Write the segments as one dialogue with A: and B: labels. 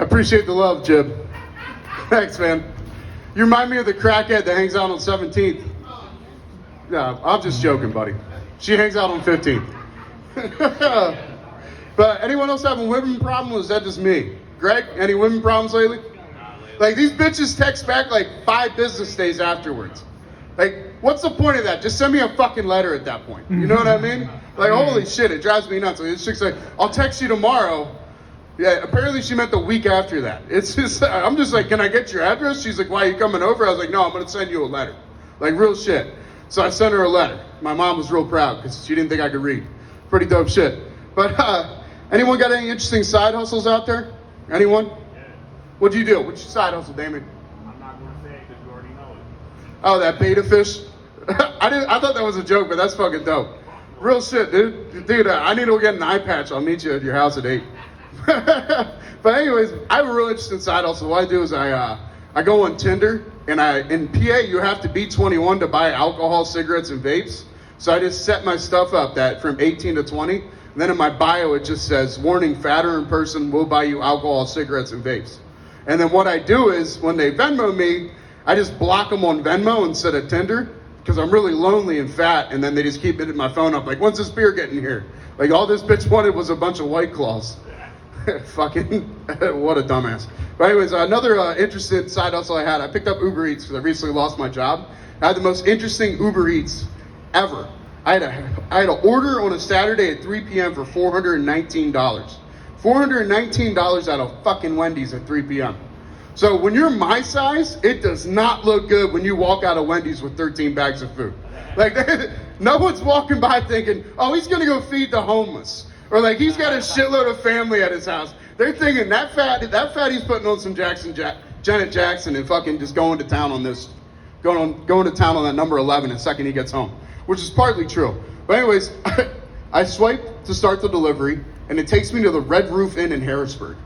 A: appreciate the love, Jib. Thanks, man. You remind me of the crackhead that hangs out on 17th. No, I'm just joking, buddy. She hangs out on 15th. But anyone else having women problems, or is that just me? Greg, any women problems lately? Like, these bitches text back like 5 business days afterwards. Like, what's the point of that? Just send me a fucking letter at that point. You know what I mean? Like, holy shit, it drives me nuts. Like, this chick's like, I'll text you tomorrow. Yeah, apparently she meant the week after that. It's just, I'm just like, can I get your address? She's like, why are you coming over? I was like, no, I'm going to send you a letter. Like, real shit. So I sent her a letter. My mom was real proud because she didn't think I could read. Pretty dope shit. But anyone got any interesting side hustles out there? Anyone?
B: Yeah.
A: What'd you do? What's your side hustle, Damon?
B: I'm not going to say it because you already know it.
A: Oh, that beta fish? I thought that was a joke, but that's fucking dope. Real shit, dude. Dude, I need to get an eye patch. I'll meet you at your house at 8. But anyways, I have a real interesting side hustle. What I do is I go on Tinder, and in PA you have to be 21 to buy alcohol, cigarettes, and vapes. So I just set my stuff up that from 18 to 20. And then in my bio it just says, warning, fatter in person will buy you alcohol, cigarettes, and vapes. And then what I do is when they Venmo me, I just block them on Venmo instead of Tinder because I'm really lonely and fat. And then they just keep hitting my phone up like, when's this beer getting here? Like, all this bitch wanted was a bunch of White Claws. Fucking, what a dumbass. But anyways, another interesting side hustle I picked up Uber Eats because I recently lost my job. I had the most interesting Uber Eats ever. I had an order on a Saturday at 3 p.m. for $419. $419 out of fucking Wendy's at 3 p.m. So when you're my size, it does not look good when you walk out of Wendy's with 13 bags of food. Like, no one's walking by thinking, oh, he's gonna go feed the homeless. Or like, he's got a shitload of family at his house. They're thinking that fatty's putting on some Janet Jackson and fucking just going to town on this, going to town on that number 11 the second he gets home, which is partly true. But anyways, I swipe to start the delivery, and it takes me to the Red Roof Inn in Harrisburg.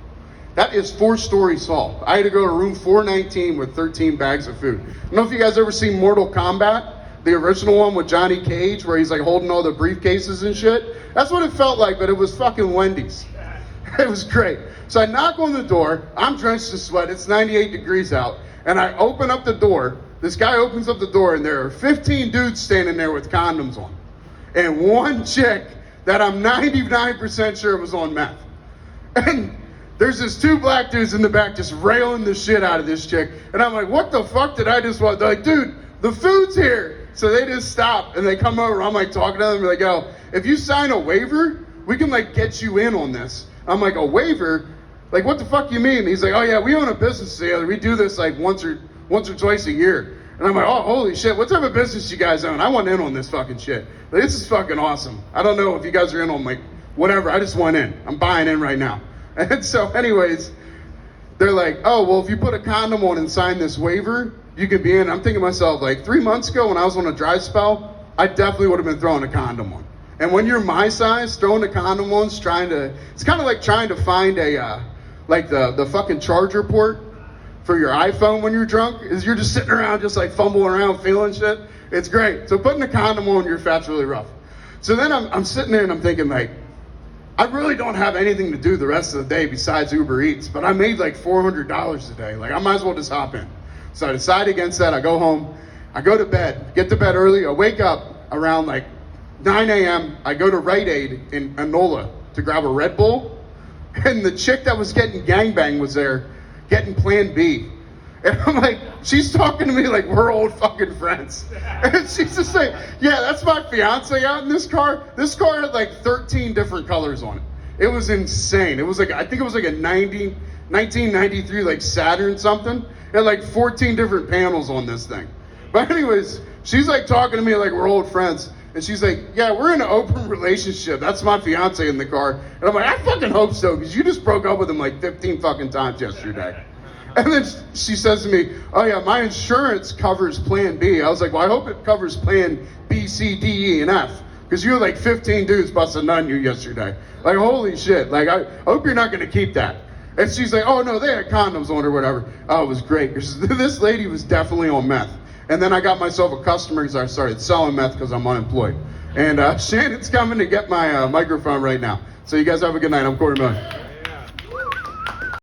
A: That is 4 stories tall. I had to go to room 419 with 13 bags of food. I don't know if you guys ever seen Mortal Kombat, the original one with Johnny Cage, where he's like holding all the briefcases and shit. That's what it felt like, but it was fucking Wendy's. It was great. So I knock on the door. I'm drenched in sweat. It's 98 degrees out. And I open up the door. This guy opens up the door, and there are 15 dudes standing there with condoms on. And one chick that I'm 99% sure was on meth. And there's this 2 black dudes in the back just railing the shit out of this chick. And I'm like, what the fuck did I just want? They're like, dude, the food's here. So they just stop and they come over. I'm like talking to them. They're like, yo, if you sign a waiver, we can like get you in on this. I'm like, a waiver? Like, what the fuck you mean? He's like, oh yeah, we own a business together. We do this like once or twice a year. And I'm like, oh, holy shit, what type of business you guys own? I want in on this fucking shit. Like, this is fucking awesome. I don't know if you guys are in on like whatever. I just want in. I'm buying in right now. And so anyways, they're like, oh, well, if you put a condom on and sign this waiver, you can be in. I'm thinking to myself, like 3 months ago when I was on a dry spell, I definitely would have been throwing a condom on. And when you're my size, throwing a condom on is it's kind of like trying to find a, like the fucking charger port for your iPhone when you're drunk, is you're just sitting around just like fumbling around feeling shit. It's great. So putting a condom on your fat's really rough. So then I'm sitting there and I'm thinking like, I really don't have anything to do the rest of the day besides Uber Eats, but I made like $400 a day. Like, I might as well just hop in. So I decide against that. I go home, I go to bed, get to bed early. I wake up around like 9 a.m. I go to Rite Aid in Enola to grab a Red Bull. And the chick that was getting gangbanged was there getting Plan B. And I'm like, she's talking to me like we're old fucking friends. And she's just like, yeah, that's my fiance out in this car. This car had like 13 different colors on it. It was insane. It was like, I think it was like a 1993 like Saturn something. It had like 14 different panels on this thing. But anyways, she's like talking to me like we're old friends. And she's like, yeah, we're in an open relationship. That's my fiance in the car. And I'm like, I fucking hope so, because you just broke up with him like 15 fucking times yesterday. And then she says to me, oh yeah, my insurance covers Plan B. I was like, well, I hope it covers Plan B, C, D, E, and F. Because you had like 15 dudes busting on you yesterday. Like, holy shit. Like, I hope you're not going to keep that. And she's like, oh no, they had condoms on or whatever. Oh, it was great. This lady was definitely on meth. And then I got myself a customer because I started selling meth because I'm unemployed. And Shannon's coming to get my microphone right now. So you guys have a good night. I'm Quarter Million.